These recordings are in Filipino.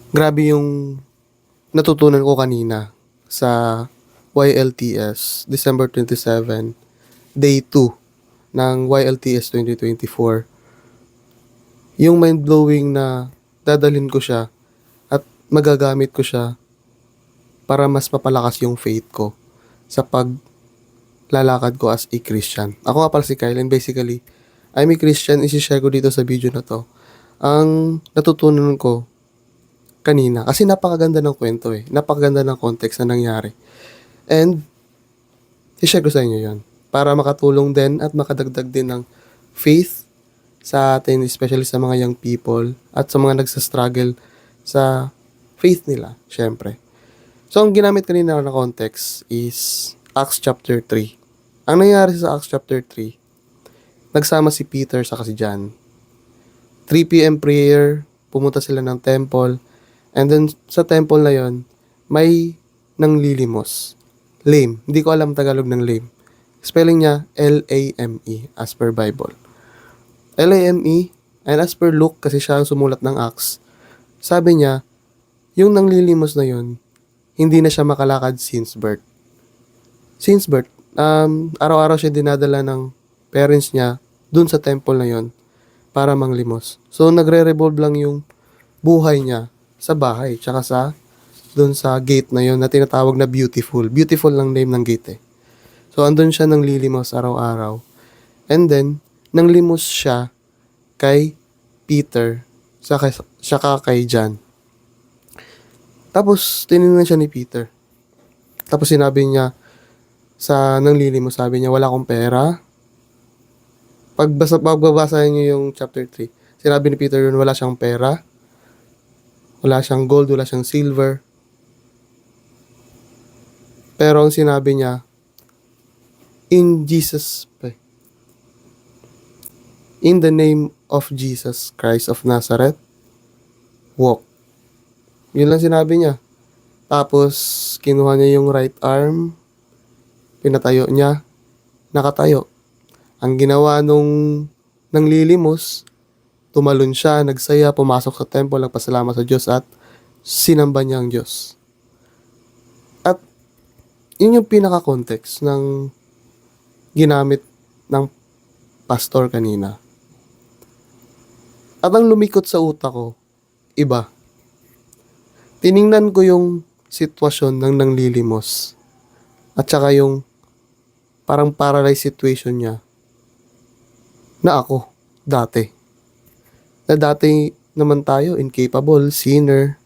Grabe yung natutunan ko kanina sa YLTS, December 27, Day 2 ng YLTS 2024. Yung mind-blowing na dadalhin ko siya at magagamit ko siya para mas mapalakas yung faith ko sa paglalakad ko as a Christian. Ako nga pala si Kyle and basically, I'm a Christian. Isi-share ko dito sa video na to ang natutunan ko kanina. Kasi napakaganda ng kwento eh. Napakaganda ng context na nangyari. And, i-share ko sa inyo yon para makatulong din at makadagdag din ng faith sa atin, especially sa mga young people at sa mga nagsastruggle sa faith nila, syempre. So, ang ginamit kanina na context is Acts chapter 3. Ang nangyari sa Acts chapter 3, nagsama si Peter sa si John. 3 p.m. prayer, pumunta sila ng temple, and then sa temple na yon, may nanglilimos. Lame. Hindi ko alam Tagalog ng lame. Spelling niya, L-A-M-E, as per Bible. L-A-M-E, and as per Luke, kasi siya ang sumulat ng Acts, sabi niya, yung nanglilimos na yon, hindi na siya makalakad since birth. Since birth, araw-araw siya dinadala ng parents niya dun sa temple na yon para manglimos. So, nagre-revolve lang yung buhay niya sa bahay, tsaka dun sa gate na yon na tinatawag na Beautiful. Beautiful lang name ng gate eh. So, andun siya nanglilimos araw-araw. And then, nanglimos siya kay Peter, saka kay John. Tapos, tinignan siya ni Peter. Tapos, sinabi niya sa nanglilimos, sabi niya, wala akong pera. Pagbabasa niyo yung chapter 3, sinabi ni Peter yun, wala siyang pera, wala siyang gold, wala siyang silver. Pero ang sinabi niya, in the name of Jesus Christ of Nazareth, walk. Yun lang sinabi niya. Tapos, kinuha niya yung right arm, pinatayo niya, nakatayo. Ang ginawa nung nanglilimos, tumalon siya, nagsaya, pumasok sa temple, nagpasalamat sa Diyos at sinamba niya ang Diyos. At yun yung pinaka-context ng ginamit ng pastor kanina. At ang lumikot sa utak ko, iba. Tiningnan ko yung sitwasyon ng nanglilimos at saka yung parang paralyzed situation niya na ako, dati. Na dati naman tayo, incapable, sinner,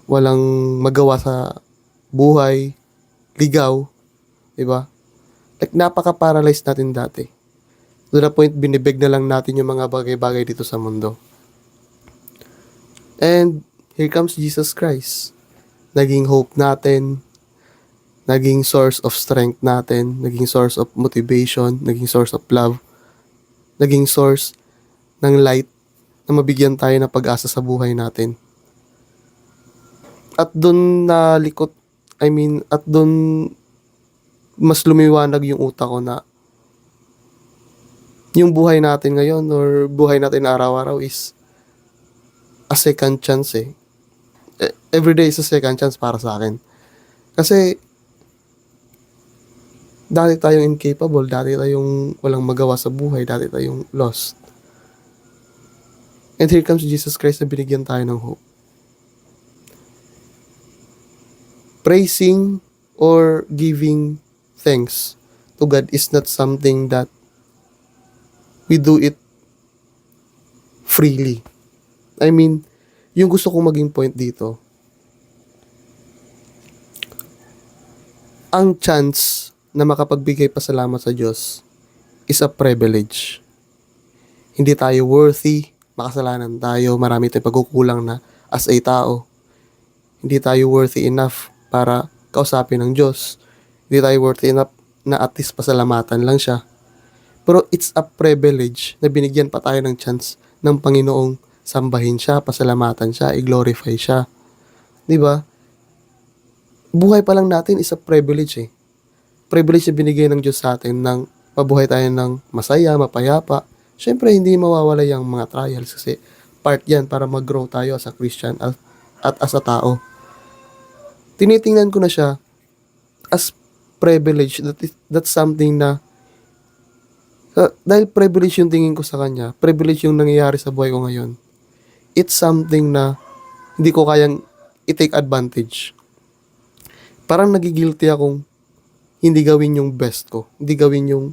walang magawa sa buhay, ligaw, diba? Like, napaka-paralyzed natin dati. To the point, binibig na lang natin yung mga bagay-bagay dito sa mundo. And, here comes Jesus Christ. Naging hope natin, naging source of strength natin, naging source of motivation, naging source of love, naging source ng light na mabigyan tayo ng pag-asa sa buhay natin. At doon at doon mas lumiwanag yung utak ko na yung buhay natin ngayon or buhay natin araw-araw is a second chance eh. Every day is a second chance para sa akin. Kasi dati tayong incapable, dati tayong walang magawa sa buhay, dati tayong lost. And here comes Jesus Christ na binigyan tayo ng hope. Praising or giving thanks to God is not something that we do it freely. I mean, yung gusto kong maging point dito, ang chance na makapagbigay pasalamat sa Diyos is a privilege. Hindi tayo worthy, makasalanan tayo, marami tayong pagkukulang na as a tao. Hindi tayo worthy enough para kausapin ng Diyos. Hindi tayo worthy enough na at least pasalamatan lang siya. Pero it's a privilege na binigyan pa tayo ng chance ng Panginoong sambahin siya, pasalamatan siya, i-glorify siya. Diba? Buhay pa lang natin is a privilege eh. Privilege na binigay ng Diyos sa atin ng mabuhay tayo ng masaya, mapayapa. Siyempre, hindi mawawala yung mga trials kasi part yan para mag-grow tayo as a Christian at as a tao. Tinitingnan ko na siya as privilege. That's something na dahil privilege yung tingin ko sa kanya, privilege yung nangyayari sa buhay ko ngayon. It's something na hindi ko kayang i-take advantage. Parang nagigilty akong hindi gawin yung best ko. Hindi gawin yung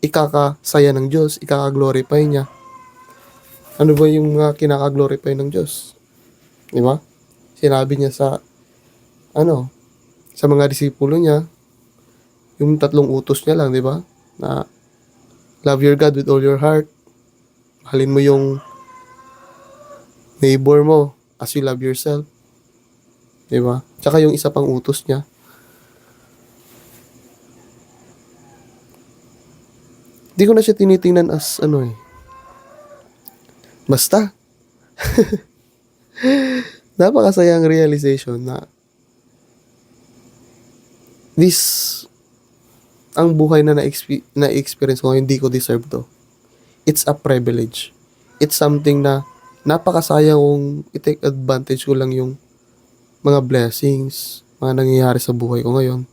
ikakasaya ng Diyos, ikaka-glorify niya. Ano ba yung kinaka-glorify ng Diyos? Di ba? Sinabi niya sa mga disipulo niya, yung 3 utos niya lang, di ba? Na love your God with all your heart. Mahalin mo yung neighbor mo as you love yourself. Di ba? Tsaka yung isa pang utos niya, di ko na siya tinitingnan as basta. Napakasayang realization na ang buhay na na-experience ko, hindi ko deserve to. It's a privilege. It's something na napakasayang kung i-take advantage ko lang yung mga blessings, mga nangyayari sa buhay ko ngayon.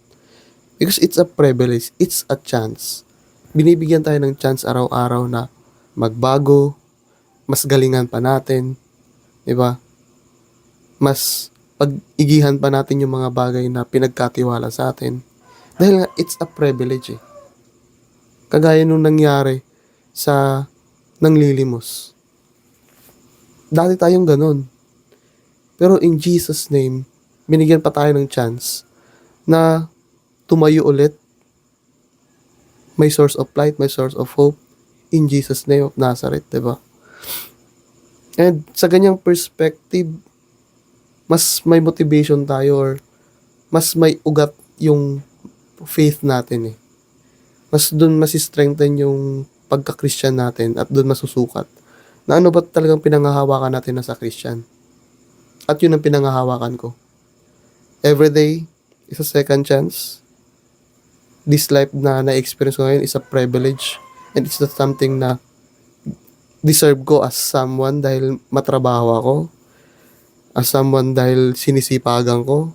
Because it's a privilege. It's a chance. Binibigyan tayo ng chance araw-araw na magbago, mas galingan pa natin, di ba? Mas pag-igihan pa natin yung mga bagay na pinagkatiwala sa atin. Dahil nga, it's a privilege eh. Kagaya nung nangyari sa nanglilimos. Dati tayong ganun. Pero in Jesus' name, binigyan pa tayo ng chance na tumayo ulit. May source of light, may source of hope in Jesus' name of Nazareth, diba? And sa ganyang perspective, mas may motivation tayo or mas may ugat yung faith natin eh. Mas dun masi-strengthen yung pagka-Christian natin at dun masusukat na ano ba talagang pinanghahawakan natin na sa Christian. At yun ang pinanghahawakan ko. Everyday is a second chance. This life na na-experience ko ngayon is a privilege and it's not something na deserve ko as someone dahil matrabaho ako, as someone dahil sinisipagan ko.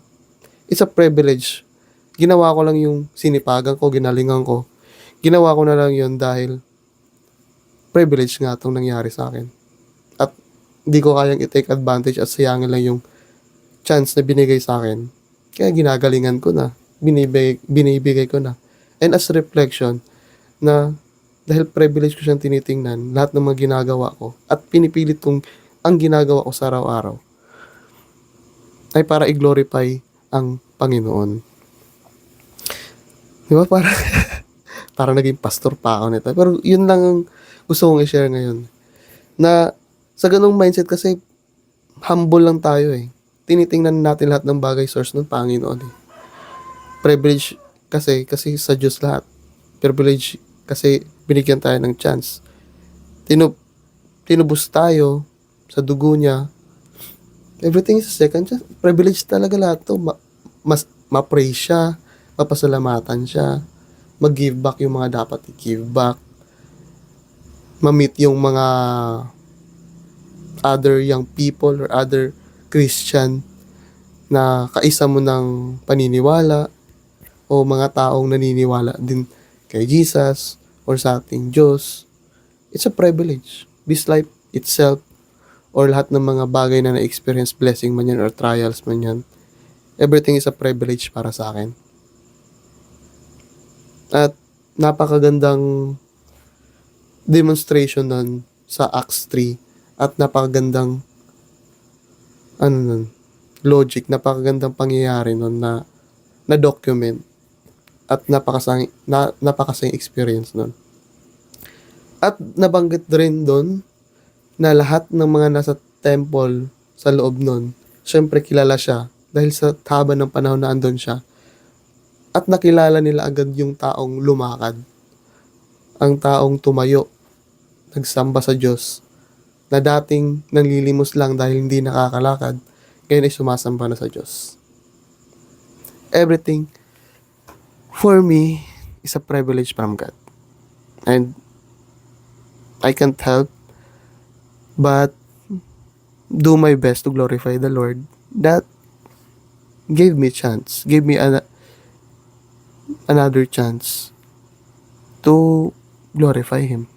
It's a privilege. Ginawa ko lang yung sinipagan ko, ginalingan ko. Ginawa ko na lang yun dahil privilege nga itong nangyari sa akin. At hindi ko kayang i-take advantage at sayangin lang yung chance na binigay sa akin. Kaya ginagalingan ko na. Binibigay ko na. And as reflection, na dahil privilege ko siyang tinitingnan, lahat ng mga ginagawa ko, at pinipilit kong ang ginagawa ko sa araw-araw, ay para i-glorify ang Panginoon. Di ba? Parang naging pastor pa ako nito. Pero yun lang ang gusto kong i-share ngayon. Na sa ganung mindset kasi, humble lang tayo eh. Tinitingnan natin lahat ng bagay source ng Panginoon eh. Privilege kasi sa Diyos lahat. Privilege kasi binigyan tayo ng chance. Tinubos tayo sa dugo niya. Everything is a second chance. Privilege talaga lahat to. Ma-praise siya, mapasalamatan siya, mag-give back yung mga dapat i-give back, ma-meet yung mga other young people or other Christian na kaisa mo ng paniniwala o mga taong naniniwala din kay Jesus or sa ating Diyos. It's a privilege. This life itself or lahat ng mga bagay na na-experience, blessing man yan or trials man yan, everything is a privilege para sa akin. At napakagandang demonstration nun sa Acts 3 at napakagandang logic, napakagandang pangyayari nun na document at napakasayang experience nun. At nabanggit rin doon na lahat ng mga nasa temple sa loob nun, syempre kilala siya dahil sa haba ng panahon na andun siya. At nakilala nila agad yung taong lumakad, ang taong tumayo, nagsamba sa Diyos, na dating nanlilimos lang dahil hindi nakakalakad, ngayon ay sumasamba na sa Diyos. Everything, for me, is a privilege from God. And I can't help but do my best to glorify the Lord that gave me chance, gave me another chance to glorify Him.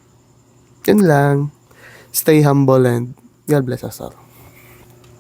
Yun lang. Stay humble and God bless us all.